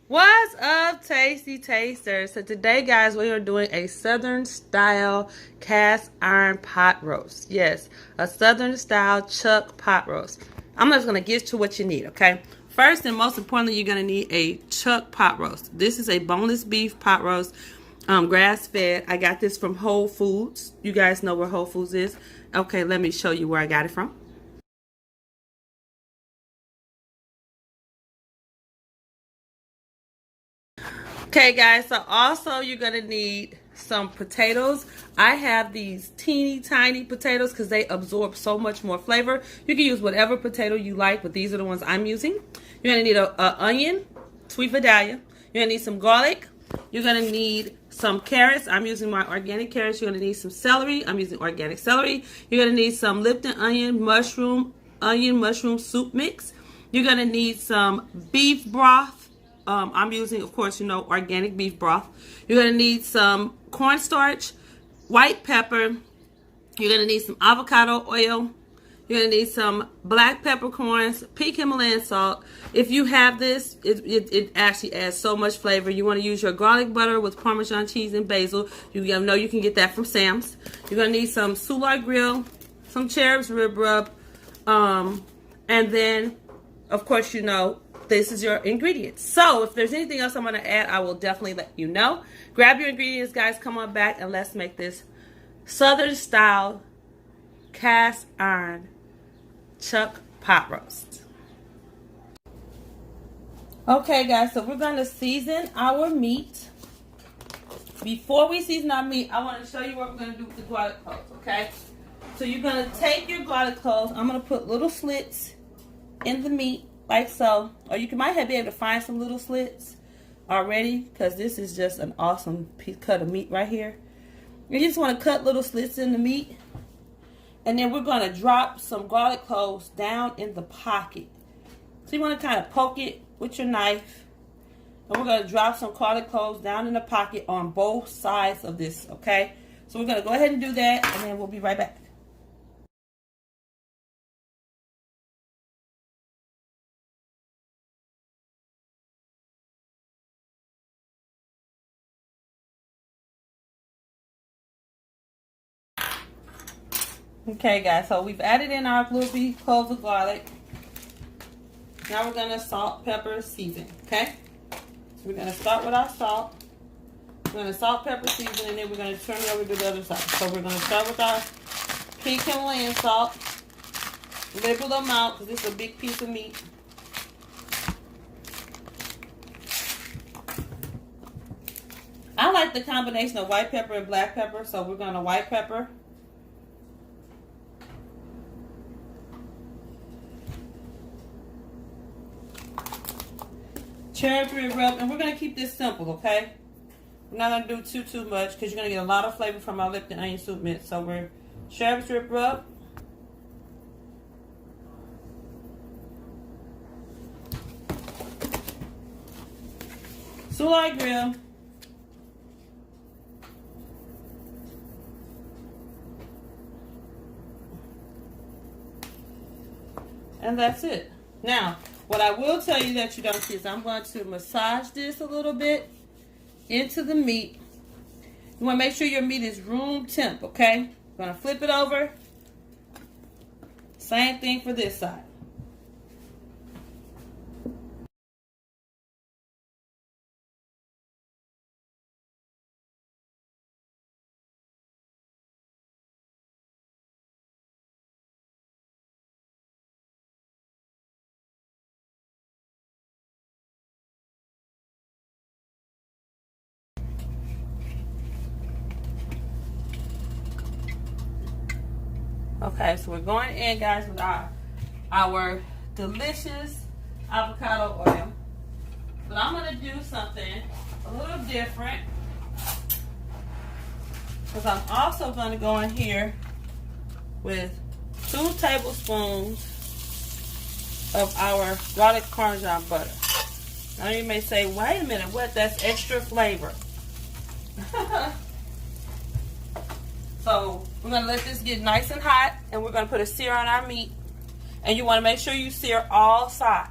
What's up, tasty tasters? So today, guys, we are doing a Southern style cast iron pot roast. Yes, a Southern style chuck pot roast. I'm just gonna get to what you need, okay? First and most importantly, you're gonna need a chuck pot roast. This is a boneless beef pot roast, grass fed. I got this from Whole Foods. You guys know where Whole Foods is. Okay, let me show you where I got it from. Okay, guys, so also you're going to need some potatoes. I have these teeny tiny potatoes because they absorb so much more flavor. You can use whatever potato you like, but these are the ones I'm using. You're going to need an onion, sweet Vadalia. You're going to need some garlic. You're going to need some carrots. I'm using my organic carrots. You're going to need some celery. I'm using organic celery. You're going to need some Lipton onion mushroom soup mix. You're going to need some beef broth. I'm using, of course, organic beef broth. You're going to need some cornstarch, white pepper. You're going to need some avocado oil. You're going to need some black peppercorns, pink Himalayan salt. If you have this, it actually adds so much flavor. You want to use your garlic butter with Parmesan cheese and basil. You know you can get that from Sam's. You're going to need some Soulard Grill, some Cherib's rib rub, and then, of course, this is your ingredients. So if there's anything else I'm going to add, I will definitely let you know. Grab your ingredients, guys. Come on back and let's make this Southern style cast iron chuck pot roast. Okay, guys, so we're going to season our meat. Before we season our meat, I want to show you what we're going to do with the garlic cloves, okay? So you're going to take your garlic cloves. I'm going to put little slits in the meat, like so. Or you might be able to find some little slits already, because this is just an awesome piece cut of meat right here. You just want to cut little slits in the meat. And then we're going to drop some garlic cloves down in the pocket. So you want to kind of poke it with your knife. And we're going to drop some garlic cloves down in the pocket on both sides of this, okay? So we're going to go ahead and do that, and then we'll be right back. Okay, guys, so we've added in our little bit cloves of garlic. Now we're going to salt, pepper, season, okay? So we're going to start with our salt. We're going to salt, pepper, season, and then we're going to turn it over to the other side. So we're going to start with our pink Himalayan salt. Label them out because this is a big piece of meat. I like the combination of white pepper and black pepper, so we're going to white pepper. Cherib rub, and we're going to keep this simple, okay? We're not going to do too much because you're going to get a lot of flavor from our Lipton onion soup mix. So we're Cherib rib rub. Soulard Grill. And that's it. Now, what I will tell you that you don't see is I'm going to massage this a little bit into the meat. You want to make sure your meat is room temp, okay? I'm going to flip it over. Same thing for this side. Okay, so we're going in, guys, with our delicious avocado oil. But I'm going to do something a little different, because I'm also going to go in here with 2 tablespoons of our garlic Parmesan butter. Now you may say, wait a minute, what? That's extra flavor. So we're going to let this get nice and hot, and we're going to put a sear on our meat. And you want to make sure you sear all sides.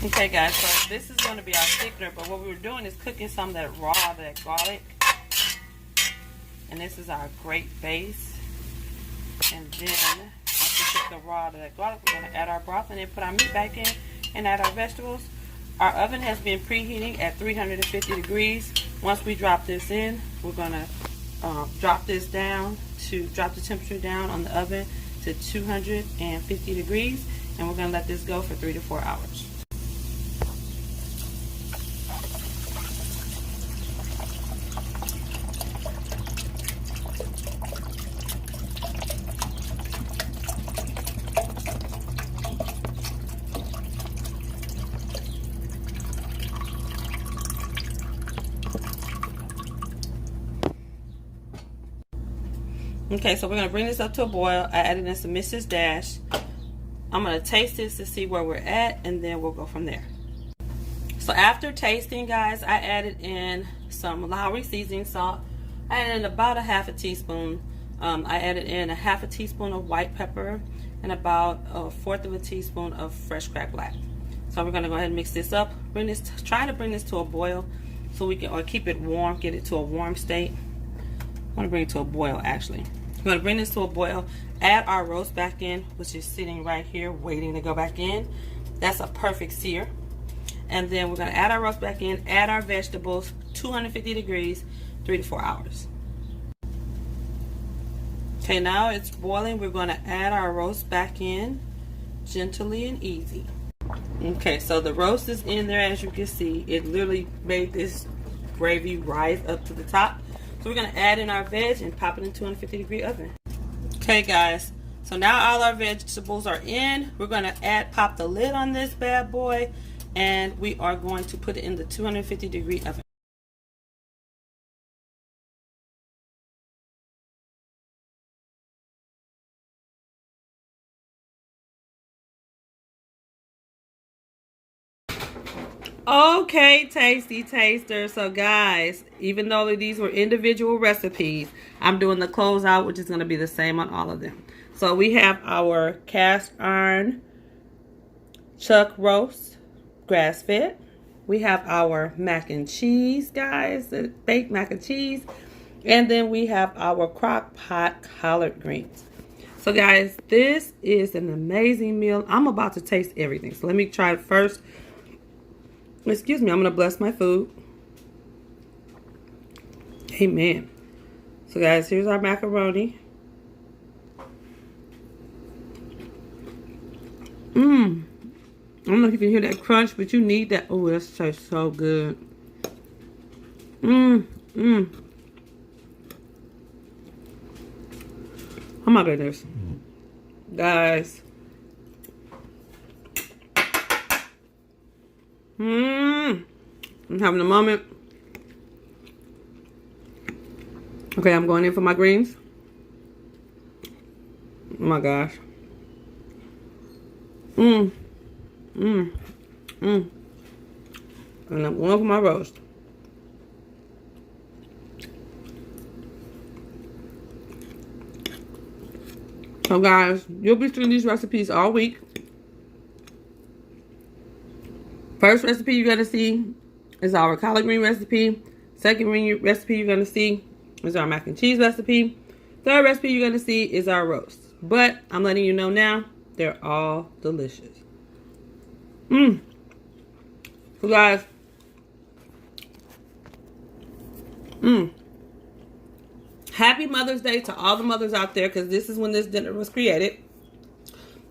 Okay guys, so this is going to be our thickener, but what we were doing is cooking some of that that garlic. And this is our great base. And then once we cook the that garlic, we're going to add our broth and then put our meat back in and add our vegetables. Our oven has been preheating at 350 degrees. Once we drop this in, we're going to drop the temperature down on the oven to 250 degrees, and we're going to let this go for 3 to 4 hours. Okay, so we're going to bring this up to a boil. I added in some Mrs. Dash. I'm going to taste this to see where we're at, and then we'll go from there. So after tasting, guys, I added in some Lawry seasoning salt. I added in about a half a teaspoon. I added in a half a teaspoon of white pepper and about a fourth of a teaspoon of fresh cracked black. So we're going to go ahead and mix this up. Try to bring this to a boil so we can, or keep it warm, get it to a warm state. I want to bring it to a boil actually. We're going to bring this to a boil, add our roast back in, which is sitting right here waiting to go back in. That's a perfect sear. And then we're going to add our roast back in, add our vegetables, 250 degrees, 3 to 4 hours. Okay, now it's boiling. We're going to add our roast back in gently and easy. Okay, so the roast is in there. As you can see, it literally made this gravy rise up to the top. So we're going to add in our veg and pop it in 250 degree oven. Okay guys, so now all our vegetables are in. We're going to pop the lid on this bad boy, and we are going to put it in the 250 degree oven. Okay, tasty tasters. So guys, even though these were individual recipes, I'm doing the closeout, which is going to be the same on all of them. So we have our cast iron chuck roast, grass fed. We have our mac and cheese, guys, the baked mac and cheese. And then we have our crock pot collard greens. So guys, this is an amazing meal. I'm about to taste everything. So let me try it first. Excuse me, I'm going to bless my food. Amen. So guys, here's our macaroni. I don't know if you can hear that crunch, but you need that. Oh, that tastes so good. Oh my goodness. Guys. I'm having a moment. Okay, I'm going in for my greens. Oh my gosh. And I'm going for my roast. So guys, you'll be seeing these recipes all week. First recipe you're going to see is our collard green recipe. Second recipe you're going to see is our mac and cheese recipe. Third recipe you're going to see is our roast. But I'm letting you know now, they're all delicious. So guys, happy Mother's Day to all the mothers out there, because this is when this dinner was created.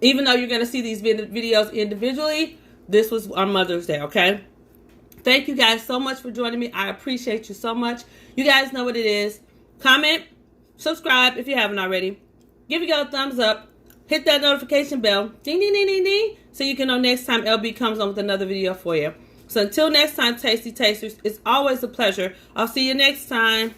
Even though you're going to see these videos individually, this was on Mother's Day, okay? Thank you guys so much for joining me. I appreciate you so much. You guys know what it is. Comment, subscribe if you haven't already. Give it a thumbs up. Hit that notification bell. Ding, ding, ding, ding, ding. So you can know next time LB comes on with another video for you. So until next time, Tasty Tasters, it's always a pleasure. I'll see you next time.